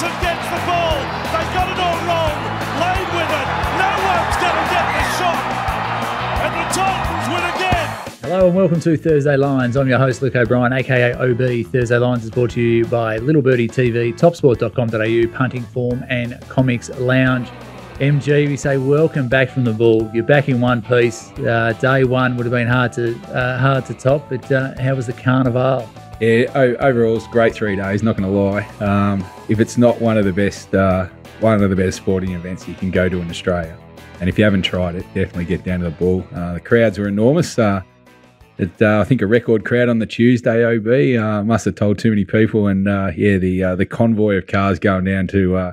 Anderson gets the ball. They got it all wrong. Lane with it. No one's going to get the shot. And the Titans win again. Hello and welcome to Thursday Lines. I'm your host, Luke O'Brien, aka OB. Thursday Lines is brought to you by Little Birdie TV, topsport.com.au, Punting Form and Comics Lounge. MG, we say welcome back from the Bull. You're back in one piece. Day one would have been hard to top, but how was the carnival? Yeah, overall it's a great 3 days. Not going to lie. If it's not one of the best sporting events you can go to in Australia, and if you haven't tried it, definitely get down to the Bull. The crowds were enormous. I think a record crowd on the Tuesday. OB must have told too many people, and the convoy of cars going down to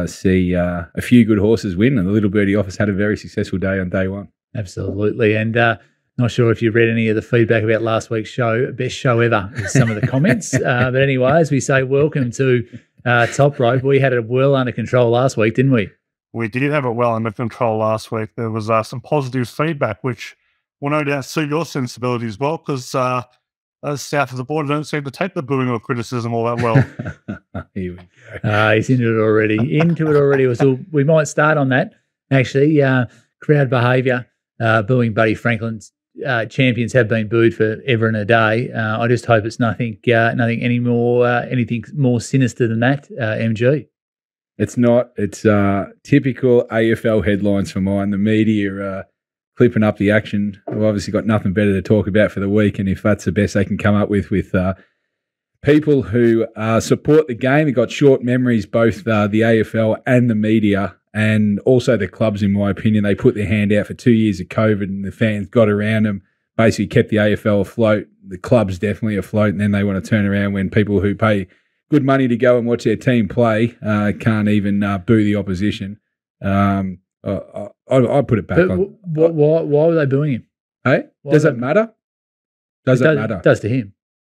see a few good horses win, and the Little Birdie office had a very successful day on day one. Absolutely, and not sure if you read any of the feedback about last week's show. Best show ever is some of the comments. But anyway, as we say, welcome to Toprope. We had it well under control last week, didn't we? We did have it well under control last week. There was some positive feedback, which will no doubt suit your sensibility as well, because south of the border don't seem to take the booing or criticism all that well. Here we go. He's into it already. So we might start on that, actually. Crowd behaviour, booing Buddy Franklin's champions have been booed forever and a day. I just hope it's nothing anything more sinister than that, MG. It's not. It's typical AFL headlines for mine. The media are clipping up the action. We've obviously got nothing better to talk about for the week, and if that's the best they can come up with people who support the game, they've got short memories, both the AFL and the media, and also the clubs, in my opinion. They put their hand out for 2 years of COVID, and the fans got around them, basically kept the AFL afloat. The club's definitely afloat, and then they want to turn around when people who pay good money to go and watch their team play can't even boo the opposition. I put it back on. Why were they booing him? Hey, does it matter? Does it matter? It does to him.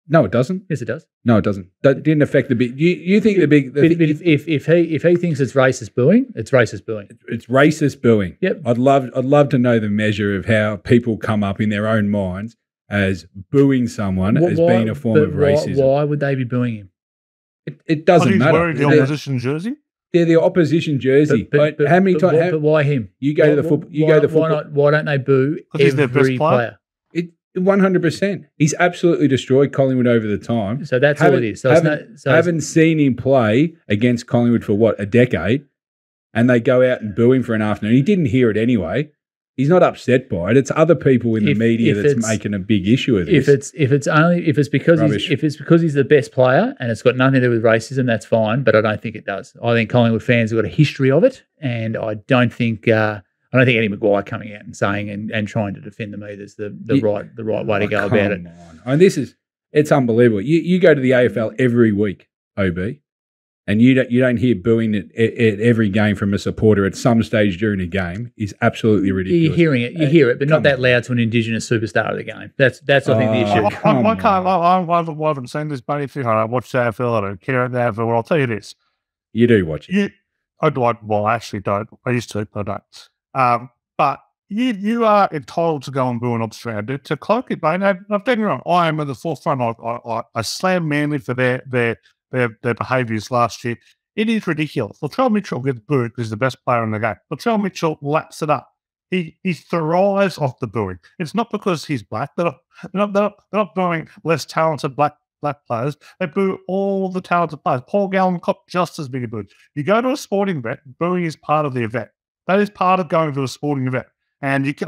No, it doesn't. Yes, it does. No, it doesn't. That didn't affect the big. You think the big? If he thinks it's racist booing, it's racist booing. It's racist booing. Yep. I'd love to know the measure of how people come up in their own minds as booing someone as being a form of racism. Why would they be booing him? It doesn't matter. He's wearing the opposition jersey. They're the opposition jersey. But how many times? But why him? You go to the football. You go to the football. Why don't they boo every player? 100%. He's absolutely destroyed Collingwood over the time. So that's all it is. Haven't seen him play against Collingwood for a decade, and they go out and boo him for an afternoon. He didn't hear it anyway. He's not upset by it. It's other people in the media that's making a big issue of this. If it's because he's the best player and it's got nothing to do with racism, that's fine. But I don't think it does. I think Collingwood fans have got a history of it, and I don't think Eddie Maguire coming out and saying and trying to defend them either is the right way to go about it. I mean, it's unbelievable. You go to the AFL every week, OB, and you don't hear booing at every game from a supporter at some stage during a game is absolutely ridiculous. You're hearing it, but not that loud to an Indigenous superstar of the game. That's I think the issue. I haven't seen this bunny thing. I watch the AFL. I don't care about the AFL. Well, I'll tell you this. You do watch it. I actually don't. I used to, but I don't. But you are entitled to go and boo an Australia. To cloak it, mate. I've done wrong. I am at the forefront. I slam Manly for their behaviours last year. It is ridiculous. Latrell Mitchell gets booed because he's the best player in the game. Latrell Mitchell laps it up. He thrives off the booing. It's not because he's black. They're not booing less talented black players. They boo all the talented players. Paul Gallen copped just as big a boo. You go to a sporting event, booing is part of the event. That is part of going to a sporting event. And you can,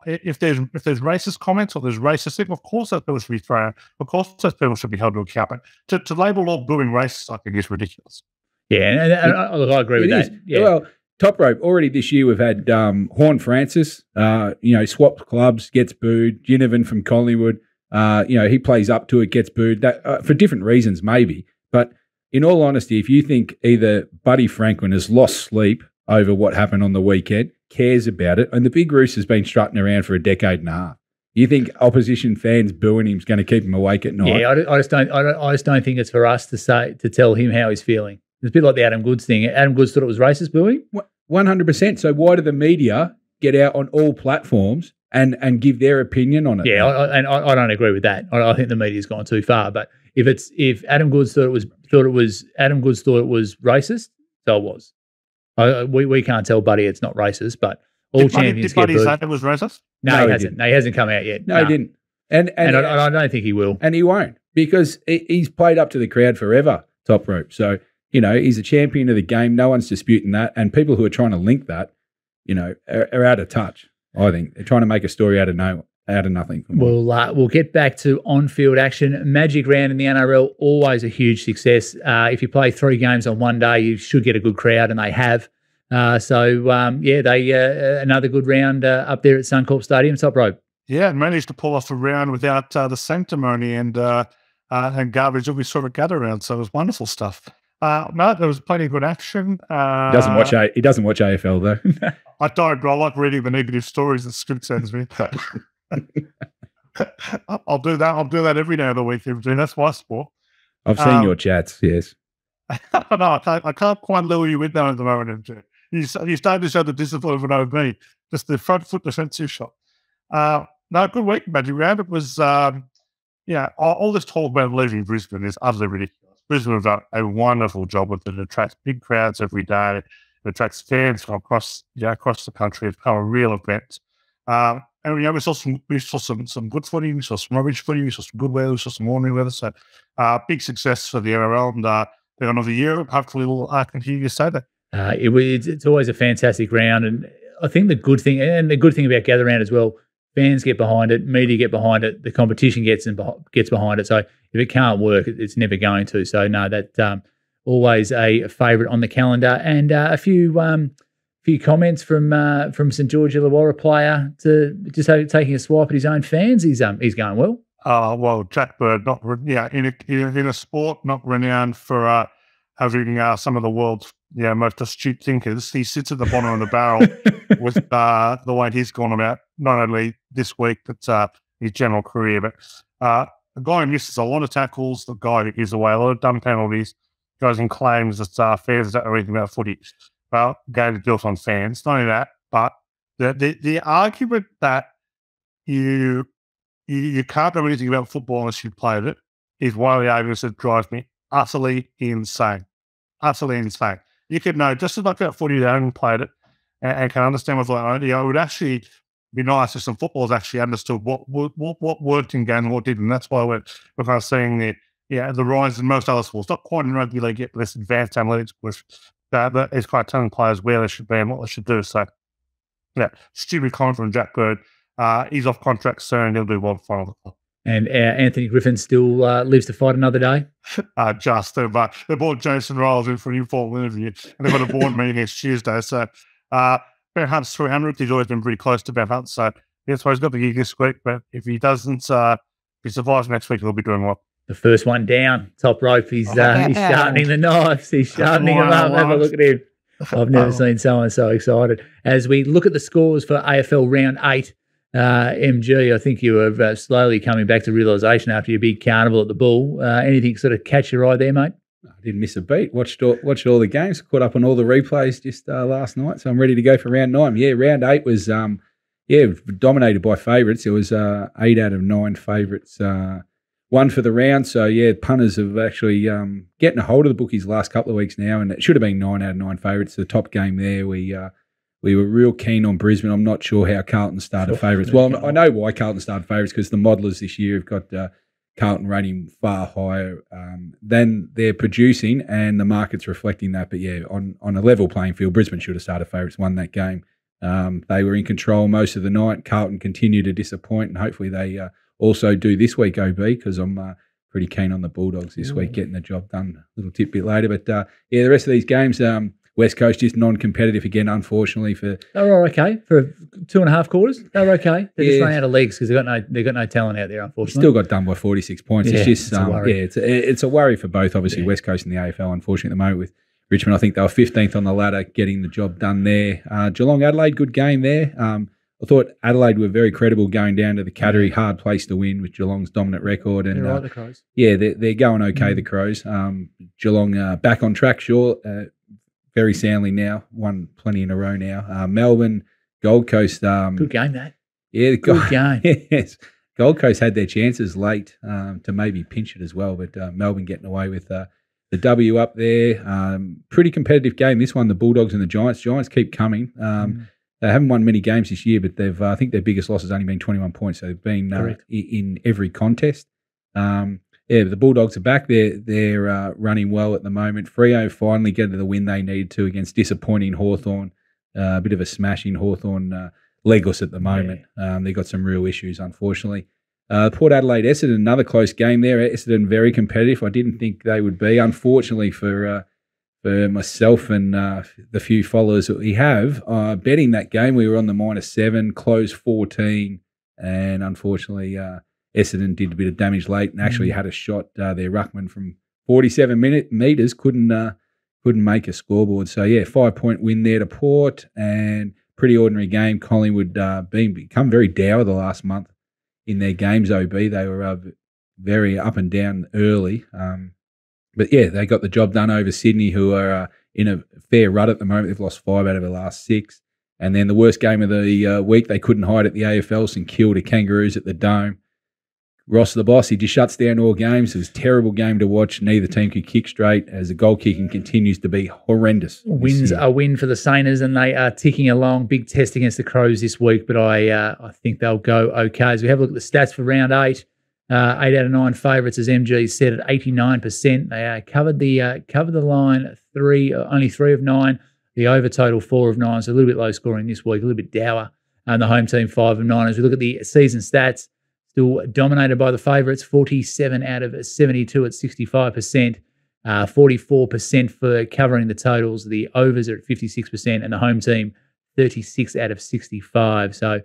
if there's racist comments or there's racist things, of course those people should be thrown out. Of course those people should be held to account. But to label all booing racist, I think is ridiculous. Yeah, and I agree with that. Yeah. Well, Toprope, already this year we've had Horn Francis, swapped clubs, gets booed. Ginnivan from Collingwood, he plays up to it, gets booed. That for different reasons, maybe. But in all honesty, if you think either Buddy Franklin has lost sleep over what happened on the weekend, cares about it, and the big Roosters has been strutting around for a decade and a half, you think opposition fans booing him is going to keep him awake at night? Yeah, I just don't think it's for us to tell him how he's feeling. It's a bit like the Adam Goods thing. Adam Goods thought it was racist booing. 100%. So why do the media get out on all platforms and give their opinion on it. Yeah, I don't agree with that. I think the media's gone too far. But if Adam Goods thought it was racist, so it was. We can't tell Buddy it's not racist, but all champions get booed. Did Buddy say it was racist? No, he hasn't. No, he hasn't come out yet. No, he didn't. And I don't think he will. And he won't, because he's played up to the crowd forever, Toprope. So, he's a champion of the game. No one's disputing that. And people who are trying to link that, are out of touch, I think. They're trying to make a story out of nothing. We'll get back to on-field action. Magic round in the NRL, always a huge success. If you play 3 games on one day, you should get a good crowd, and they have. Another good round up there at Suncorp Stadium, Toprope. Yeah, managed to pull off a round without the sanctimony and garbage that we sort of gather around. So it was wonderful stuff. No, there was plenty of good action. He doesn't watch AFL though. I don't, but I like reading the negative stories that Script sends me. I'll do that. I'll do that every day of the week. That's my sport. I've seen your chats. Yes. No, I can't quite lure you in there at the moment, MJ. You started to show the discipline of an OB, just the front foot defensive shot. No, good week, Magic Round. It was, all this talk about leaving Brisbane is utterly ridiculous. Brisbane have done a wonderful job with it. It attracts big crowds every day. It attracts fans from across the country. It's become a real event. And we saw some good footy. We saw some rubbish footy. We saw some good weather. We saw some ordinary weather. So big success for the NRL, and they're another year. Hopefully, we'll continue to say that. It's always a fantastic round, and I think the good thing about Gather Round as well, fans get behind it, media get behind it, the competition gets behind it. So if it can't work, it's never going to. So no, that always a favourite on the calendar. And a few comments from St George Illawarra player to just taking a swipe at his own fans. He's going well. Well, Jack Bird, in a sport not renowned for having some of the world's most astute thinkers. He sits at the bottom of the barrel with the way he's gone about not only this week but his general career. But a guy who misses a lot of tackles, the guy who gives away a lot of dumb penalties, goes and claims that fans don't know anything about footy. Well, game is built on fans. Not only that, but the argument that you can't know anything about football unless you've played it is one of the arguments that drives me utterly insane. Utterly insane. You could know just as much about footy that haven't played it and can understand what's going on. It would actually be nice if some footballers actually understood what worked in game and what didn't. That's why we're kind of seeing the rise in most other sports. Not quite in rugby league yet, but this advanced analytics push that is quite telling players where they should be and what they should do. So, stupid comment from Jack Bird. He's off contract soon. He'll do well for final. And Anthony Griffin still lives to fight another day? They brought Jason Riles in for an informal interview, and they've got a board meeting next Tuesday. So Ben Hunt's 300. He's always been pretty close to Ben Hunt. So that's why he's got the gig this week. But if he doesn't, if he survives next week, he'll be doing well. The first one down, Toprope. He's sharpening the knives. He's sharpening them up. Have a look at him. I've never seen someone so excited. As we look at the scores for AFL Round 8, MG, I think you are slowly coming back to realisation after your big carnival at the Bull. Anything sort of catch your eye there, mate? I didn't miss a beat. Watched all the games. Caught up on all the replays just last night. So I'm ready to go for round 9. Yeah, round 8 was dominated by favourites. There was 8 out of 9 favourites. One for the round. So punters have actually getting a hold of the bookies the last couple of weeks now, and it should have been 9 out of 9 favourites. The top game there, we were real keen on Brisbane. I'm not sure how Carlton started favourites. Well, I know why Carlton started favourites, because the modelers this year have got Carlton rating far higher than they're producing, and the market's reflecting that. But on a level playing field, Brisbane should have started favourites, won that game. They were in control most of the night. Carlton continued to disappoint, and hopefully they also do this week, OB, because I'm pretty keen on the Bulldogs this week, getting the job done a little bit later. But the rest of these games, West Coast just non-competitive again, unfortunately. They were okay for 2.5 quarters. They were okay. They just ran out of legs because they've got no talent out there, unfortunately. Still got done by 46 points. It's just it's a worry for both, obviously, West Coast and the AFL, unfortunately, at the moment with Richmond. I think they were 15th on the ladder, getting the job done there. Geelong, Adelaide, good game there. I thought Adelaide were very credible going down to the Cattery, hard place to win with Geelong's dominant record. And they're right, the Crows. Yeah, they're going okay, the Crows. Geelong back on track, sure. Very soundly now, won plenty in a row now. Melbourne, Gold Coast. Good game, that. Yeah, Good game. Yes. Gold Coast had their chances late to maybe pinch it as well, but Melbourne getting away with the W up there. Pretty competitive game. This one, the Bulldogs and the Giants. Giants keep coming. They haven't won many games this year, but they've I think their biggest loss has only been 21 points. So they've been in every contest. The Bulldogs are back. They're running well at the moment. Freo finally getting the win they needed to against disappointing Hawthorn. A bit of a smashing Hawthorn legless at the moment. They've got some real issues, unfortunately. Port Adelaide, Essendon, another close game there. Essendon very competitive. I didn't think they would be. Unfortunately for myself and the few followers that we have, betting that game, we were on the -7, closed 14, and unfortunately Essendon did a bit of damage late and actually had a shot. Their ruckman from 47 metres couldn't make a scoreboard. So, 5-point win there to Port, and pretty ordinary game. Collingwood become very dour the last month in their games, OB. They were very up and down early. But they got the job done over Sydney, who are in a fair rut at the moment. They've lost 5 out of the last 6. And then the worst game of the week, they couldn't hide at the AFL, St Kilda Kangaroos at the Dome. Ross the boss, he just shuts down all games. It was a terrible game to watch. Neither team could kick straight as the goal kicking continues to be horrendous. Wins a win for the Sainers, and they are ticking along. Big test against the Crows this week, but I think they'll go okay. As we have a look at the stats for round 8, 8 out of 9 favourites, as MG said, at 89%. They covered the line only 3 of 9. The over total 4 of 9, so a little bit low scoring this week, a little bit dour. And the home team 5 of 9. As we look at the season stats, still dominated by the favourites, 47 out of 72 at 65%, 44% for covering the totals. The overs are at 56%, and the home team 36 out of 65. So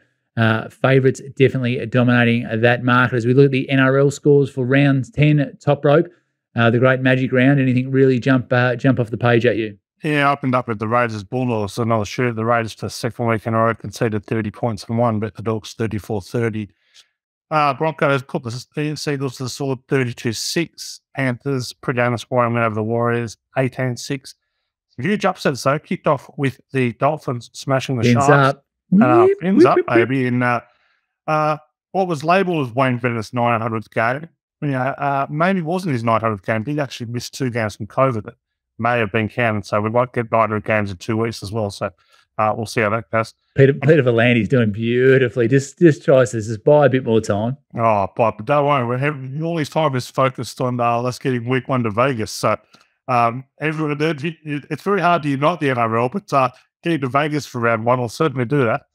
favourites definitely dominating that market. As we look at the NRL scores for round 10, top rope, the great magic round, anything really jump off the page at you? Yeah, I opened up with the Raiders Bulldogs, and I was sure the Raiders for the second week in a row conceded 30 points and won, but the Dogs 34-30. Broncos put the Seagulls to the sword 32-6. Panthers, pretty uninspiring win over the Warriors 18-6. Huge upsets though, kicked off with the Dolphins smashing the Sharks. Fins up, baby. And what was labelled as Wayne Bennett's 900th game, maybe wasn't his 900th game. He actually missed 2 games from COVID that may have been counted. So we might get 900 games in 2 weeks as well. So we'll see how that goes. Peter Volandi's doing beautifully. Just tries to just buy a bit more time. Oh, but don't worry. All his time is focused on us getting week 1 to Vegas. So everyone, it's very hard to unite the NRL, but getting to Vegas for round 1 will certainly do that.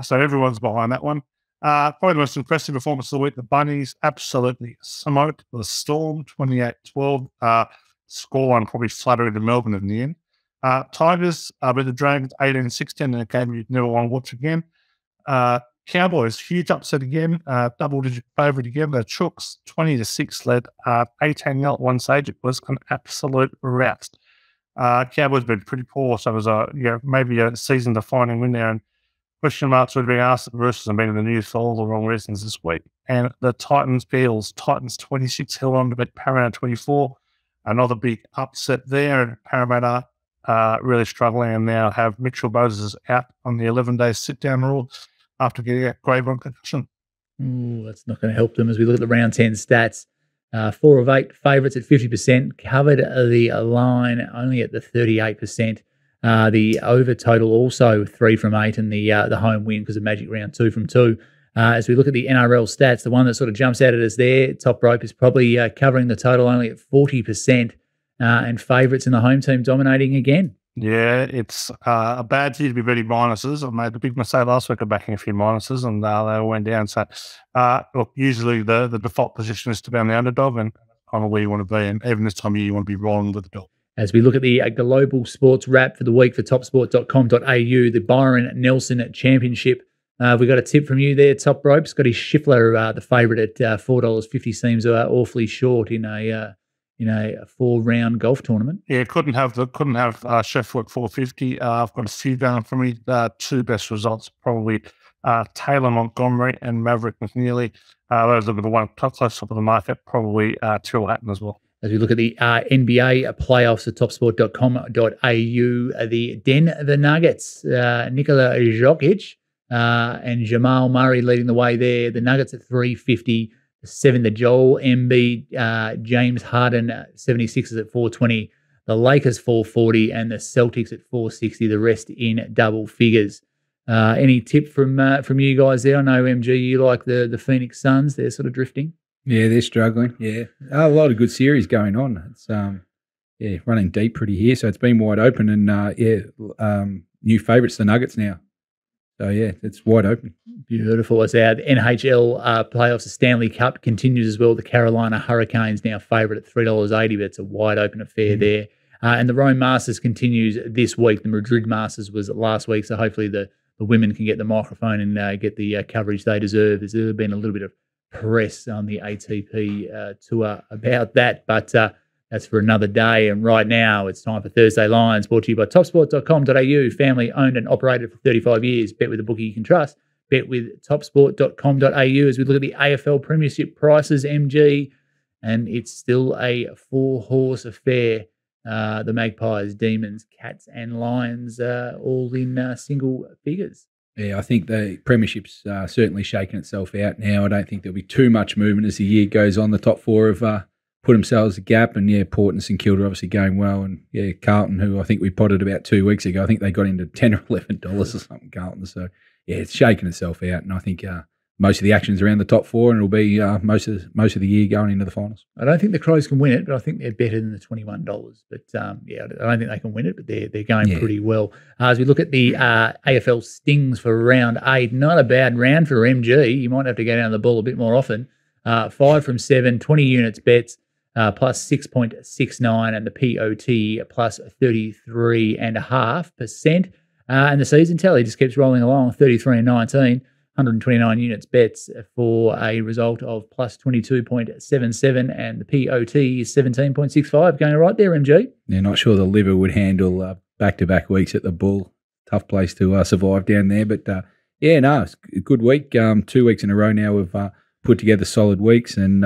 So everyone's behind that one. Probably the most impressive performance of the week, the Bunnies absolutely smoked the Storm 28-12. Scoreline probably flattering to Melbourne in the end. Tigers with the Dragons 18-16 in a game you'd never want to watch again. Cowboys, huge upset again, double-digit favourite again. The Chooks 20-6 led 18-0 at one stage. It was an absolute rout. Cowboys been pretty poor, so it was maybe a season-defining win there. And question marks would be asked. The Roosters have been in the news for all the wrong reasons this week. And the Eels, Titans 26 held on to beat Parramatta 24. Another big upset there, and Parramatta really struggling, and now have Mitchell Moses out on the 11-day sit-down rule after getting a grave on concussion. That's not going to help them. As we look at the round 10 stats, 4 of 8 favourites at 50%, covered the line only at the 38%. The over total also 3 from 8, and the home win because of Magic Round 2 from 2. As we look at the NRL stats, the one that sort of jumps out at us there, top rope, is probably covering the total only at 40%, and favourites in the home team dominating again. Yeah, it's a bad year to be betting minuses. I made a big mistake last week of backing a few minuses, and they all went down. So, look, usually the default position is to be on the underdog, and kind of where you want to be. And even this time of year, you want to be rolling with the dog. As we look at the global sports wrap for the week for topsport.com.au, the Byron Nelson Championship. We got a tip from you there, Top Rope. Scotty Schiffler, the favourite at $4.50, seems awfully short in a 4-round golf tournament. Yeah, couldn't have Sheffield at $4.50. I've got a few down for me. 2 best results, probably Taylor Montgomery and Maverick McNeely. Those are the one close top of the market, probably Tyrrell Hatton as well. As we look at the NBA playoffs at topsport.com.au, the Denver Nuggets, Nikola Jokic and Jamal Murray leading the way there. The Nuggets at 350. 7, the Joel Embiid, James Harden 76ers at 420. The Lakers 440 and the Celtics at 460. The rest in double figures. Any tip from you guys there? I know MG, you like the Phoenix Suns. They're sort of drifting. Yeah, they're struggling. Yeah, a lot of good series going on. It's running deep pretty here, so it's been wide open. And new favourites, the Nuggets now. So yeah, it's wide open. Beautiful. As our NHL playoffs, the Stanley Cup continues as well. The Carolina Hurricanes now favourite at $3.80, but it's a wide open affair there. And the Rome Masters continues this week. The Madrid Masters was last week, so hopefully the women can get the microphone and get the coverage they deserve. There's been a little bit of press on the ATP tour about that, but that's for another day. And right now it's time for Thursday Lines, brought to you by topsport.com.au, family owned and operated for 35 years. Bet with a bookie you can trust. Bet with topsport.com.au as we look at the AFL Premiership prices, MG, and it's still a 4-horse affair. The Magpies, Demons, Cats and Lions all in single figures. Yeah, I think the Premiership's certainly shaking itself out now. I don't think there'll be too much movement as the year goes on. The top 4 have put themselves a gap, and Port and St Kilda obviously going well, and Carlton, who I think we potted about 2 weeks ago, I think they got into $10 or $11 or something, Carlton. So it's shaking itself out, and I think most of the action's around the top 4, and it'll be most of the year going into the finals. I don't think the Crows can win it, but I think they're better than the $21. But I don't think they can win it, but they're going pretty well. As we look at the AFL Stings for round 8, not a bad round for MG. You might have to go down the ball a bit more often. 5 from 7, 20 units bets. Plus 6.69 and the POT plus 33.5%. And the season tally just keeps rolling along, 33 and 19, 129 units bets for a result of plus 22.77 and the POT is 17.65. Going right there, MG. Yeah, not sure the liver would handle back-to-back weeks at the Bull. Tough place to survive down there. But, it's a good week. 2 weeks in a row now we've put together solid weeks and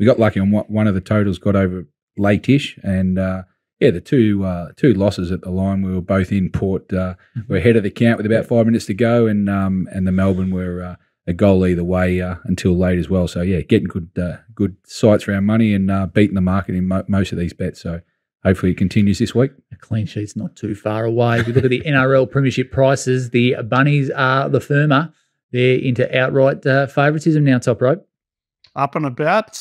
we got lucky on one of the totals got over late-ish, and the two losses at the line, we were both in Port. We're ahead of the count with about 5 minutes to go, and the Melbourne were a goal either way until late as well. So getting good sights for our money and beating the market in most of these bets. So hopefully it continues this week. A clean sheet's not too far away. If you look at the NRL Premiership prices, the Bunnies are the firmer. They're into outright favouritism now, Toprope. Up and about,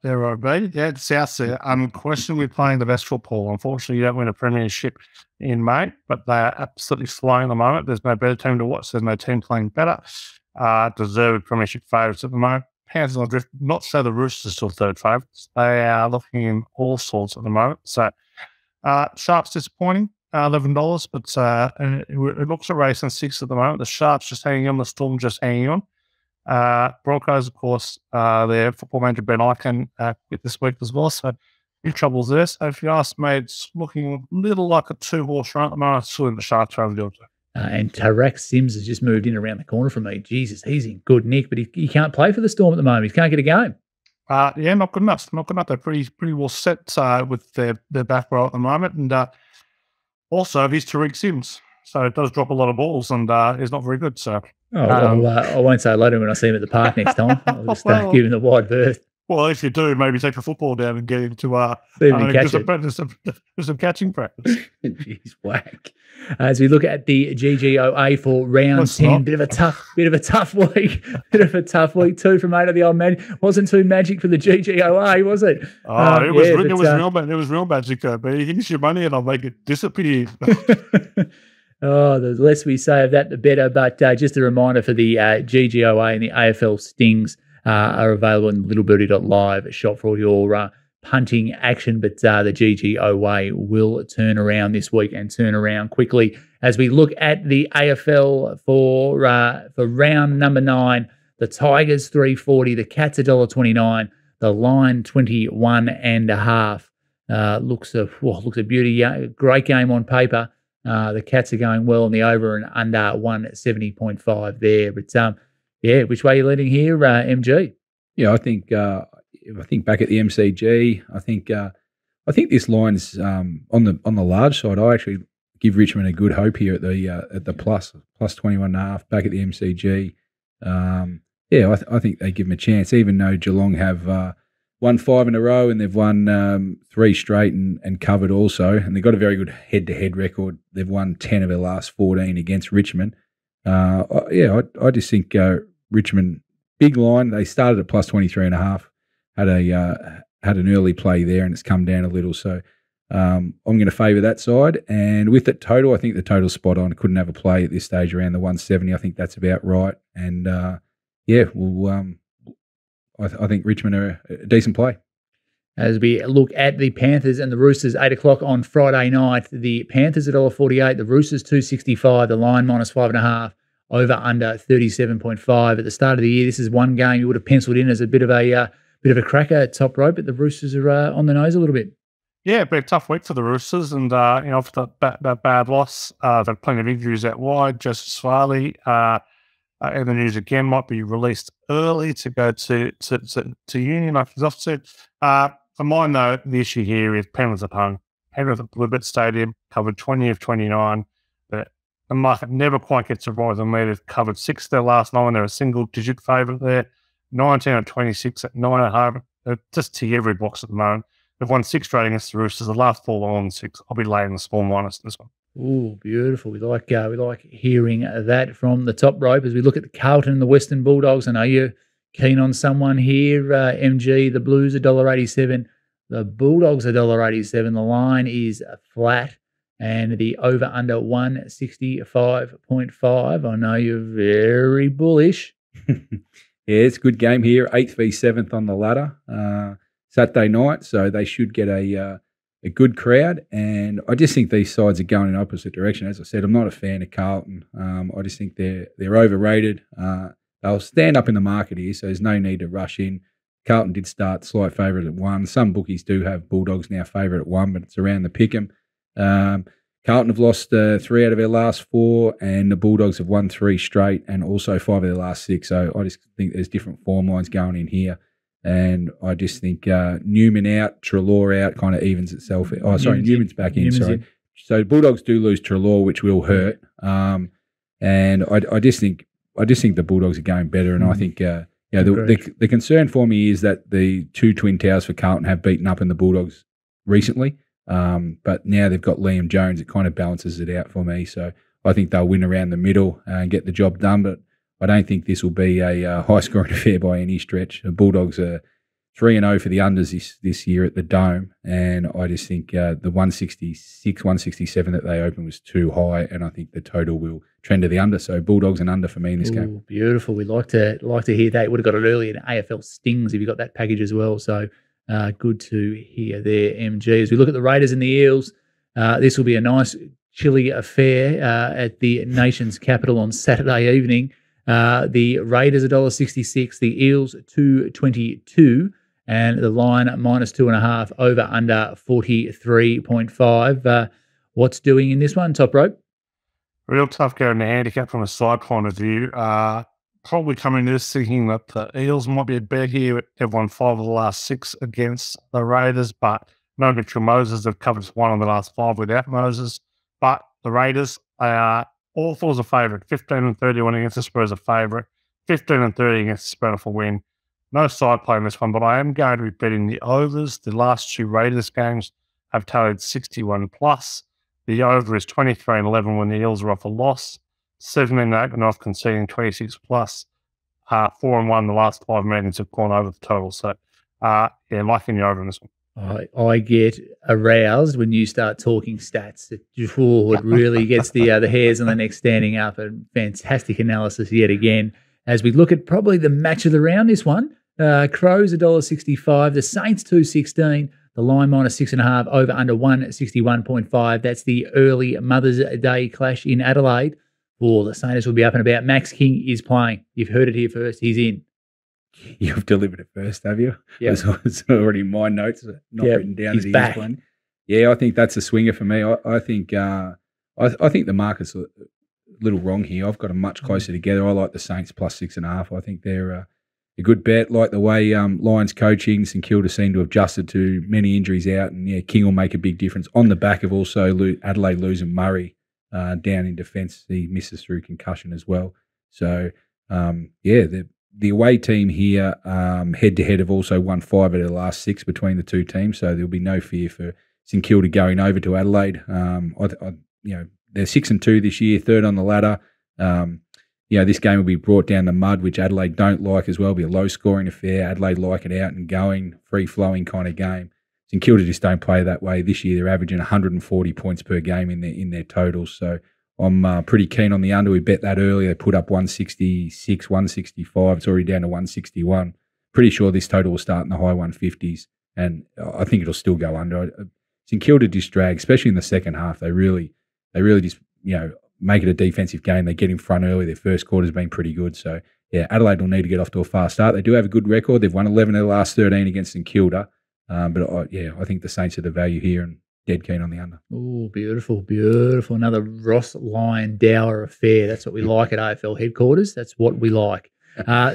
there will be. Yeah, it's South there. Unquestionably playing the best football. Unfortunately, you don't win a premiership in May, but they are absolutely flying at the moment. There's no better team to watch. There's no team playing better. Deserved premiership favourites at the moment. Panthers on the drift, not so the Roosters still third favourites. They are looking in all sorts at the moment. So, Sharps disappointing, $11, but it looks a race on 6 at the moment. The Sharps just hanging on, the Storm just hanging on. Broncos, of course, their football manager Ben Ikin quit this week as well, so few troubles there. So if you ask me, it's looking a little like a 2-horse run at the moment. Still in the Sharks over the and Tarak Sims has just moved in around the corner from me. Jesus, he's in good nick, but he can't play for the Storm at the moment. He can't get a game. Not good enough. Not good enough. They're pretty well set with their back row at the moment, and also he's Tariq Sims, so it does drop a lot of balls, and he's not very good. So. I won't say hello to him when I see him at the park next time. I'll just give him the wide berth. Well, if you do, maybe take the football down and get him to some catching practice. Jeez, whack. As we look at the GGOA for round 10, bit of a tough week. Bit of a tough week. 2 from 8 of the old man. Wasn't too magic for the GGOA, was it? It was real magic, but you give your money and I'll make it disappear. The less we say of that, the better. But just a reminder for the GGOA and the AFL Stings are available in littlebirdie.live, a shop for all your punting action. But the GGOA will turn around this week and turn around quickly. As we look at the AFL for round number 9, the Tigers $3.40, the Cats $1.29, the Line 21.5. Looks a beauty. Great game on paper. The Cats are going well on the over and under 170.5 there. But which way are you leading here, MG? Yeah, I think back at the MCG, I think this line's on the large side. I actually give Richmond a good hope here at the plus 21.5 back at the MCG. I think they give them a chance, even though Geelong have won 5 in a row and they've won 3 straight and covered also, and they've got a very good head-to-head record. They've won 10 of their last 14 against Richmond. I just think Richmond, big line. They started at plus 23.5. Had an early play there, and it's come down a little. So I'm going to favour that side. And with that total, I think the total's spot on. Couldn't have a play at this stage around the 170. I think that's about right. And I think Richmond are a decent play. As we look at the Panthers and the Roosters, 8 o'clock on Friday night, the Panthers $1.48, the Roosters $2.65, the line -5.5, over under 37.5. At the start of the year, this is one game you would have penciled in as a bit of a cracker at Toprope, but the Roosters are on the nose a little bit. Yeah, been a tough week for the Roosters, and after that bad loss, they've had plenty of injuries out wide. Joseph Swaley in the news again, might be released early to go to Union after he's off to. For mine, though, the issue here is Penrith at home. Penrith at Blue Stadium covered 20 of 29. But the market never quite gets it right on me. They've covered 6 of their last 9. They're a single-digit favourite there. 19 of 26 at 9.5. They're just tick every box at the moment. They've won 6 straight against the Roosters. The last 4 on 6. I'll be laying the small minus this one. Oh, beautiful. We like hearing that from the top rope as we look at the Carlton and the Western Bulldogs. I know you're keen on someone here. MG, the Blues $1.87. The Bulldogs $1.87. The line is flat. And the over-under 165.5. I know you're very bullish. Yeah, it's a good game here. 8th v 7th on the ladder. Saturday night, so they should get a good crowd. And I just think these sides are going in opposite direction. As I said, I'm not a fan of Carlton. I just think they're overrated. They'll stand up in the market here, so there's no need to rush in. Carlton did start slight favourite at 1. Some bookies do have Bulldogs now favourite at 1, but it's around the pick'em. Carlton have lost 3 out of their last 4, and the Bulldogs have won 3 straight and also 5 of their last 6. So I just think there's different form lines going in here. And I just think Newman out, Treloar out kind of evens itself. Oh, sorry, Newman's back in. Sorry. So Bulldogs do lose Treloar, which will hurt. And I just think the Bulldogs are going better. And I think the concern for me is that the 2 twin towers for Carlton have beaten up in the Bulldogs recently. But now they've got Liam Jones. It kind of balances it out for me. So I think they'll win around the middle and get the job done. But I don't think this will be a high-scoring affair by any stretch. The Bulldogs are 3-0 for the unders this year at the Dome, and I just think the 166, 167 that they opened was too high, and I think the total will trend to the under. So Bulldogs and under for me in this game. Beautiful. We like to hear that. Would have got it earlier in AFL Stings if you got that package as well. So good to hear there, MG. As we look at the Raiders and the Eels, this will be a nice chilly affair at the nation's capital on Saturday evening. The Raiders $1.66, the Eels $2.22, and the line -2.5, over under 43.5. What's doing in this one, Top Rope? Real tough going to handicap from a side point of view. Probably coming to this thinking that the Eels might be a bet here. They've won 5 of the last 6 against the Raiders, but no Mitchell Moses. They've covered 1 of the last 5 without Moses. But the Raiders are all 4's a favourite. 15-31 against the Spurs a favourite. 15-30 against the Spurs for win. No side play in this one, but I am going to be betting the overs. The last 2 Raiders games have tallied 61 plus. The over is 23-11 when the Eels are off a loss. 17-8 and off conceding 26 plus. 4-1 the last 5 meetings have gone over the total. So, liking the over in this one. I get aroused when you start talking stats. It really gets the hairs on the neck standing up. And fantastic analysis yet again. As we look at probably the match of the round, this one, Crows $1.65, the Saints $2.16, the line -6.5, over under 161.5. That's the early Mother's Day clash in Adelaide. The Saints will be up and about. Max King is playing. You've heard it here first. He's in. You've delivered it first, have you? Yeah. It's already in my notes, not written down. He's back. Yeah, I think that's a swinger for me. I think the market's a little wrong here. I've got them much closer together. I like the Saints +6.5. I think they're a good bet. Like the way Lions coaching, St Kilda seem to have adjusted to many injuries out, and yeah, King will make a big difference on the back of also Adelaide losing Murray down in defence. He misses through concussion as well. So the away team here head to head have also won 5 out of the last 6 between the two teams. So there'll be no fear for St Kilda going over to Adelaide. They're 6-2 this year, third on the ladder. This game will be brought down the mud, which Adelaide don't like as well. It'll be a low-scoring affair. Adelaide like it out and going, free-flowing kind of game. St Kilda just don't play that way. This year they're averaging 140 points per game in their totals. So I'm pretty keen on the under. We bet that earlier. They put up 166, 165. It's already down to 161. Pretty sure this total will start in the high 150s, and I think it'll still go under. St Kilda just drag, especially in the second half. They really just make it a defensive game. They get in front early. Their first quarter's been pretty good. So, yeah, Adelaide will need to get off to a fast start. They do have a good record. They've won 11 of the last 13 against St Kilda. I think the Saints are the value here and dead keen on the under. Oh, beautiful, beautiful. Another Ross Lyon Dower affair. That's what we like at AFL headquarters. That's what we like.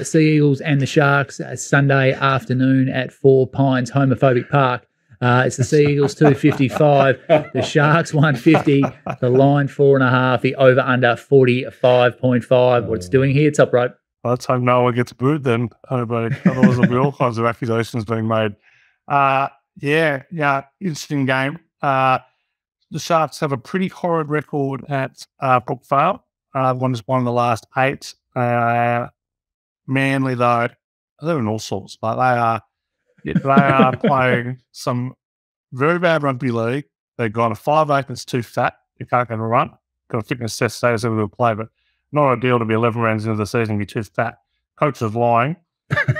Sea Eagles and the Sharks Sunday afternoon at 4 Pines Homophobic Park. It's the Sea Eagles 255, the Sharks 150, the line 4.5, the over-under 45.5. What it's doing here, Toprope. Let's hope no one gets booed then. Otherwise there'll be all kinds of accusations being made. Interesting game. The Sharks have a pretty horrid record at Brookvale. Won the last 8. Manly, though, they're in all sorts. Like they are playing some very bad rugby league. They've got a 5'8" that's too fat. You can't get a run. Got a fitness test status able to play, but not ideal to be 11 rounds into the season and be too fat. Coach is lying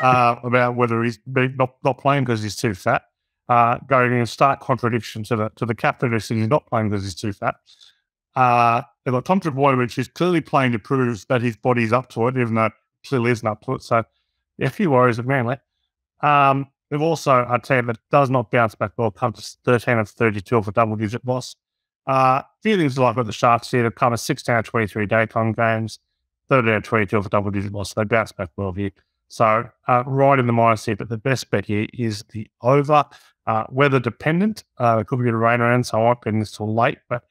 about whether he's not playing because he's too fat. Going in stark contradiction to the captain who says he's not playing because he's too fat. They've got Tom Trebojevic, who's clearly playing to prove that his body's up to it, even though it clearly isn't up to it. So, a few worries of Manly. They've also a team that does not bounce back well, comes to 13 of 32 for double-digit loss. Few things like with the Sharks here, they've come to 16 out of 23 daytime games, 13 out of 22 for double-digit loss. So they bounce back well here. So right in the minus here, but the best bet here is the over. Weather dependent. It could be a rain around, so I won't bet this till late. But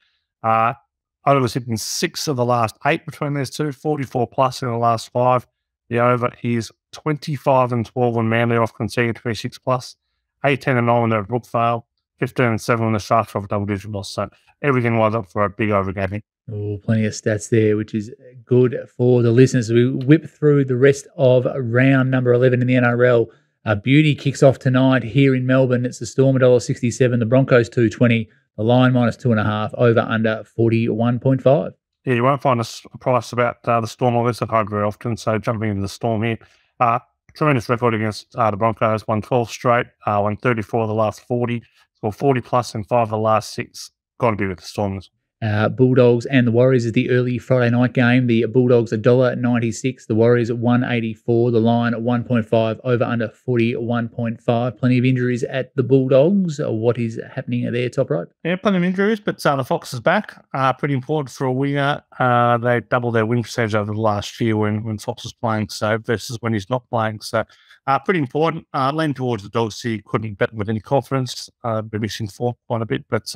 over was hitting 6 of the last 8 between these two, 44 plus in the last 5. The over is 25 and 12 on Manly off conceding 26 plus, 18 and 9 when they're at Brookvale, 15 and 7 when the Sharks off double-digit loss. So everything was up for a big overgaming. Oh, plenty of stats there, which is good for the listeners. We whip through the rest of round number 11 in the NRL. Beauty kicks off tonight here in Melbourne. It's the Storm $1.67, the Broncos $2.20, the line minus 2.5, over under 41.5. Yeah, you won't find a price about the Storm or this at home very often, so jumping into the Storm here. Tremendous record against the Broncos, won 12 straight, won 34 of the last 40, scored 40 plus in 5 of the last 6. Got to be with the Stormers. Bulldogs and the Warriors is the early Friday night game. The Bulldogs $1.96, the Warriors at $1.84, the line at 1.5, over under 41.5. Plenty of injuries at the Bulldogs. What is happening there, Toprope? Yeah, plenty of injuries, but the Fox is back. Pretty important for a winger. They doubled their win percentage over the last year when Fox was playing versus when he's not playing. So pretty important. Lean towards the Dogs here. Couldn't bet with any confidence. Been missing form quite a bit, but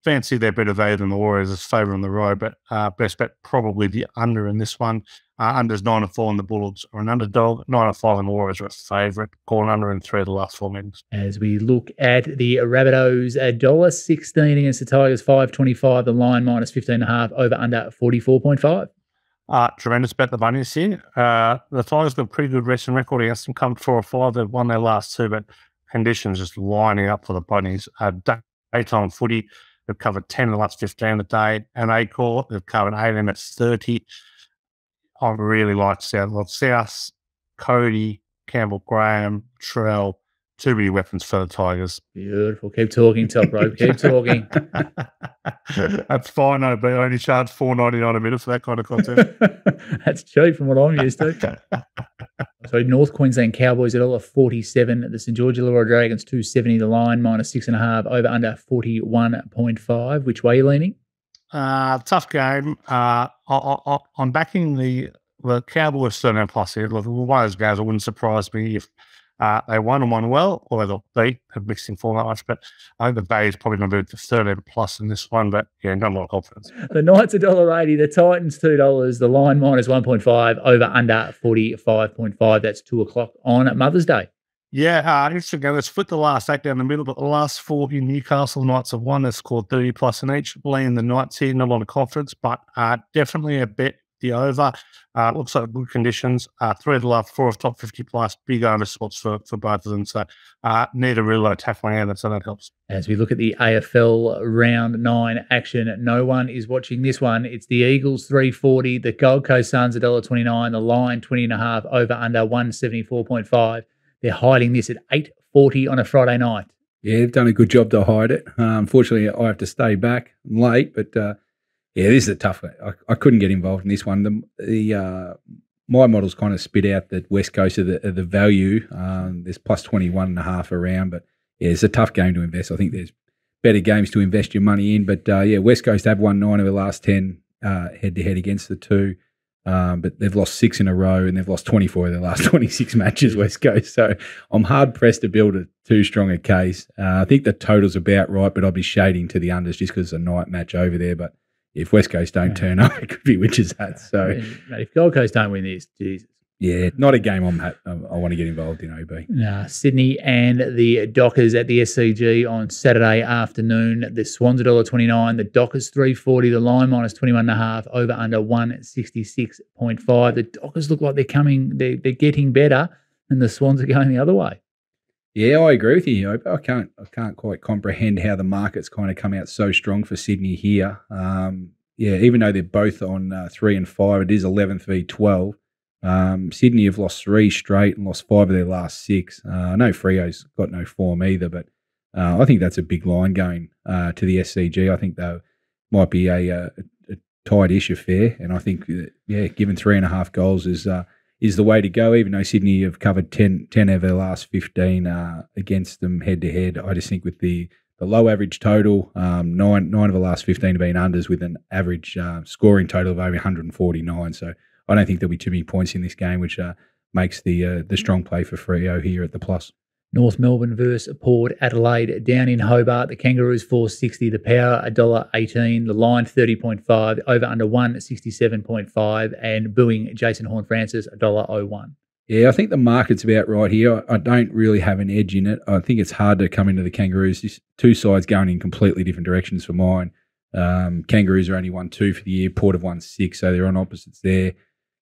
fancy their better value than the Warriors as favour on the road, but best bet probably the under in this one. Under's 9-4 and the Bulldogs are an underdog. 9-5 and the Warriors are a favourite. Calling under in 3 of the last 4 meetings. As we look at the Rabbitohs, $1.16 against the Tigers, $5.25. The line minus 15.5, over under 44.5. Tremendous bet the money this year. The Tigers got a pretty good wrestling record against them. Come 4 or 5, they've won their last 2, but conditions just lining up for the Bunnies. Daytime footy. They've covered 10 in the last 15 a day. And A-Core, they've covered 8 in at 30. I really like South, Cody, Campbell Graham, Trell. Too many weapons for the Tigers. Beautiful. Keep talking, Toprope. Keep talking. That's fine, but I only charge $4.99 a minute for that kind of content. That's cheap from what I'm used to. So North Queensland Cowboys at $1.47. The St George Illawarra Dragons $2.70. The line minus 6.5, over under 41.5. Which way are you leaning? Tough game. I'm backing the the Cowboys certainly plus here. Look, one of those games, it wouldn't surprise me if they won and won well, or they have mixed in form that much. But I think the value is probably going to be the 13 plus in this one. But yeah, not a lot of confidence. The Knights $1.80, the Titans $2, the line minus 1.5, over under 45.5. That's 2:00 on Mother's Day. Yeah, interesting. Let's split the last 8 down the middle, but the last 4 Newcastle Knights have won. They've scored 30 plus in each. Playing the Knights here, not a lot of confidence, but definitely a bet the over. Looks like good conditions. 3 of the last 4 of top 50 plus, big over spots for both of them. So need a real low tackling hand, so that helps. As we look at the AFL round 9 action, no one is watching this one. It's the Eagles 340, the Gold Coast Suns $1.29, the line 20.5, over under 174.5. They're hiding this at 8:40 on a Friday night. Yeah, they've done a good job to hide it. Unfortunately, I have to stay back late, but yeah, this is a tough one. I couldn't get involved in this one. My models kind of spit out the West Coast of the value. There's plus 21.5 around, but yeah, it's a tough game to invest. I think there's better games to invest your money in, but yeah, West Coast have won 9 of the last 10 head-to-head against the two. But they've lost 6 in a row and they've lost 24 of their last 26 matches, West Coast. So I'm hard-pressed to build a too strong a case. I think the total's about right, but I'll be shading to the unders just because it's a night match over there. But if West Coast don't turn up, it could be witches' hats. So if Gold Coast don't win this, Jesus. Yeah, not a game I want to get involved in, OB. Sydney and the Dockers at the SCG on Saturday afternoon. The Swans $1.29, the Dockers $3.40, the line minus 21.5, over under 166.5. The Dockers look like they're getting better, and the Swans are going the other way. Yeah, I agree with you. I can't quite comprehend how the market's kind of come out so strong for Sydney here. Yeah, even though they're both on 3 and 5, it is 11th v 12. Sydney have lost 3 straight and lost 5 of their last 6. I know Freo's got no form either, but I think that's a big line going to the SCG. I think they might be a tight-ish affair, and I think giving 3.5 goals is the way to go. Even though Sydney have covered 10 of their last 15 against them head-to-head, I just think with the low average total, 9 of the last 15 have been unders with an average scoring total of over 149. So I don't think there'll be too many points in this game, which makes the strong play for Freo here at the plus. North Melbourne versus Port Adelaide down in Hobart. The Kangaroos $4.60, the Power $1.18, the line 30.5, over under 167.5, and booing Jason Horne-Francis $1.01. Yeah, I think the market's about right here. I don't really have an edge in it. I think it's hard to come into the Kangaroos. These two sides going in completely different directions for mine. Kangaroos are only won 2 for the year. Port have won 6, so they're on opposites there.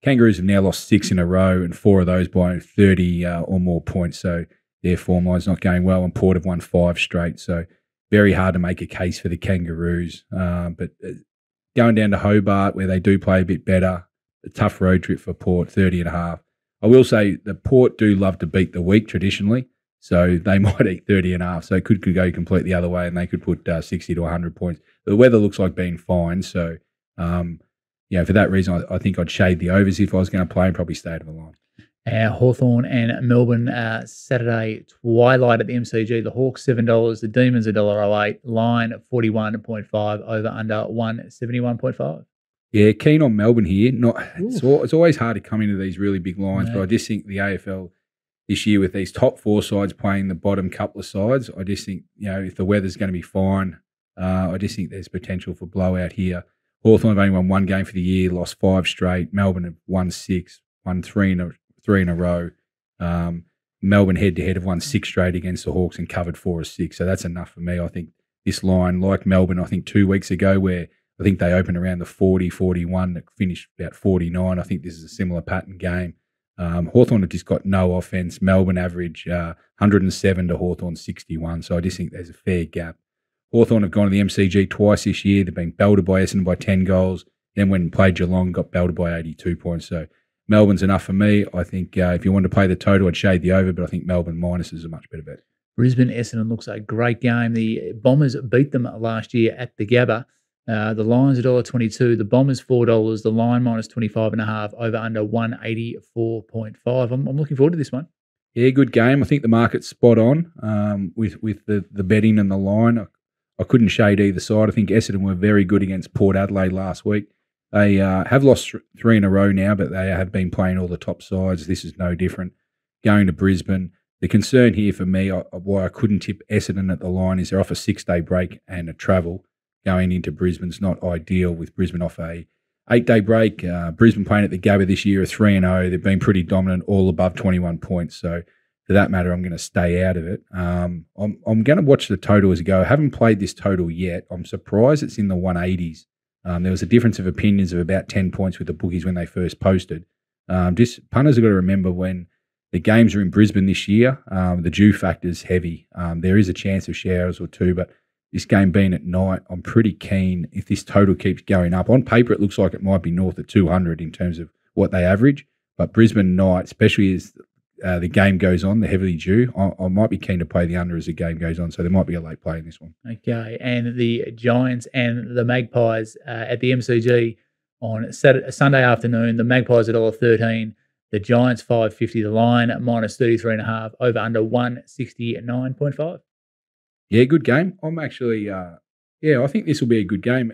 Kangaroos have now lost 6 in a row, and 4 of those by 30 or more points. So their form line's not going well, and Port have won 5 straight. So very hard to make a case for the Kangaroos. But going down to Hobart, where they do play a bit better, a tough road trip for Port, 30.5. I will say the Port do love to beat the weak traditionally, so they might eat 30.5. So it could go completely the other way, and they could put 60 to 100 points. The weather looks like being fine, so for that reason, I think I'd shade the overs if I was going to play and probably stay out of the line. Hawthorn and Melbourne Saturday twilight at the MCG. The Hawks $7, the Demons $1.08, line 41.5, over under 171.5. Yeah, keen on Melbourne here. It's always hard to come into these really big lines, but I just think the AFL this year with these top 4 sides playing the bottom couple of sides, I just think if the weather's going to be fine, I just think there's potential for blowout here. Hawthorn have only won 1 game for the year, lost 5 straight. Melbourne have won 6, won 3 in a row. Melbourne head-to-head have won 6 straight against the Hawks and covered 4 of 6. So that's enough for me. I think this line, like Melbourne, I think 2 weeks ago, where I think they opened around the 40, 41, that finished about 49. I think this is a similar pattern game. Hawthorn have just got no offence. Melbourne average 107 to Hawthorn 61. So I just think there's a fair gap. Hawthorn have gone to the MCG twice this year. They've been belted by Essendon by 10 goals. Then when played Geelong, got belted by 82 points. So Melbourne's enough for me. I think if you want to play the total, I'd shade the over, but I think Melbourne minus is a much better bet. Brisbane Essendon looks like a great game. The Bombers beat them last year at the Gabba. The Lions $1.22, the Bombers $4, the line minus 25.5, over under 184.5. I'm looking forward to this one. Yeah, good game. I think the market's spot on with the betting and the line. I couldn't shade either side. I think Essendon were very good against Port Adelaide last week. They have lost three in a row now, but they have been playing all the top sides. This is no different. Going to Brisbane. The concern here for me, why I couldn't tip Essendon at the line, is they're off a 6-day break and a travel. Going into Brisbane's not ideal, with Brisbane off a 8-day break. Brisbane playing at the Gabba this year are 3-0. They've been pretty dominant, all above 21 points. So for that matter, I'm going to stay out of it. I'm going to watch the total as it go. I haven't played this total yet. I'm surprised it's in the 180s. There was a difference of opinions of about 10 points with the bookies when they first posted. Punters have got to remember, when the games are in Brisbane this year, the dew factor is heavy. There is a chance of showers or two, but this game being at night, I'm pretty keen if this total keeps going up. On paper, it looks like it might be north of 200 in terms of what they average, but Brisbane night, especially as the game goes on, the heavily due, I might be keen to play the under as the game goes on, so there might be a late play in this one. Okay, and the Giants and the Magpies at the MCG on Sunday afternoon. The Magpies at $1.13, the Giants $5.50 the line, minus 33.5, over under 169.5. Yeah, good game. I'm actually, I think this will be a good game.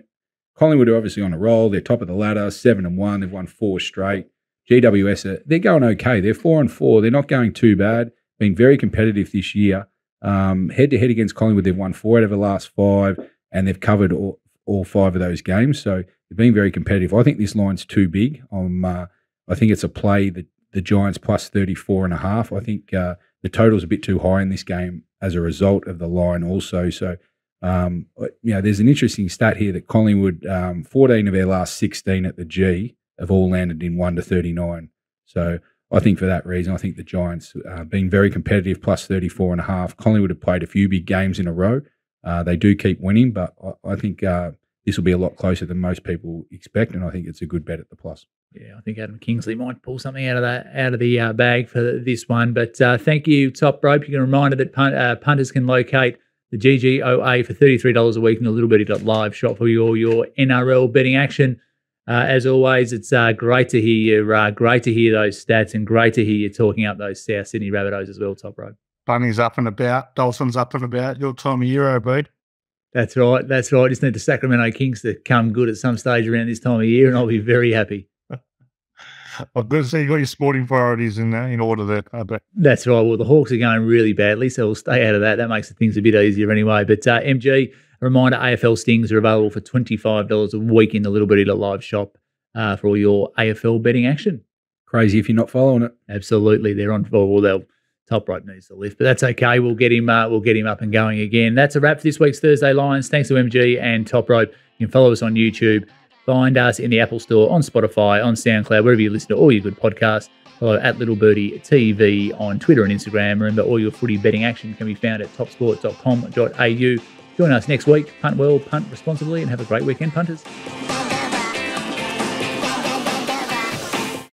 Collingwood are obviously on a roll. They're top of the ladder, 7-1. They've won 4 straight. GWS, they're going okay. They're 4-4. They're not going too bad. Been very competitive this year. Head-to-head against Collingwood, they've won 4 out of the last 5, and they've covered all 5 of those games. So they've been very competitive. I think this line's too big. I think it's a play, the Giants plus 34.5. I think the total's a bit too high in this game as a result of the line also. So, there's an interesting stat here that Collingwood, 14 of their last 16 at the G, have all landed in 1-39. So I think for that reason, I think the Giants being very competitive, plus 34.5. Collingwood have played a few big games in a row. They do keep winning, but I think this will be a lot closer than most people expect, and I think it's a good bet at the plus. Yeah, I think Adam Kingsley might pull something out of the bag for this one. But thank you, Toprope. You can remind that punters can locate the GGOA for $33 a week in the littlebirdie.live shop for all your NRL betting action. As always, it's great to hear you. Great to hear those stats, and great to hear you talking up those South Sydney Rabbitohs as well, Toprope. Bunny's up and about. Dolphins up and about. Your time of year, Bede. That's right. That's right. Just need the Sacramento Kings to come good at some stage around this time of year, and I'll be very happy. Well, good to see you got your sporting priorities in order there, I bet. That's right. Well, the Hawks are going really badly, so we'll stay out of that. That makes things a bit easier anyway. But MG, a reminder, AFL Stings are available for $25 a week in the Little Birdie Live shop for all your AFL betting action. Crazy if you're not following it. Absolutely. They're on for they'll Toprope needs to lift, but that's okay. We'll get him up and going again. That's a wrap for this week's Thursday Lines. Thanks to MG and Toprope. You can follow us on YouTube. Find us in the Apple Store, on Spotify, on SoundCloud, wherever you listen to all your good podcasts. Follow at Little Birdie TV on Twitter and Instagram. Remember, all your footy betting action can be found at topsport.com.au. Join us next week. Punt well, punt responsibly, and have a great weekend, punters.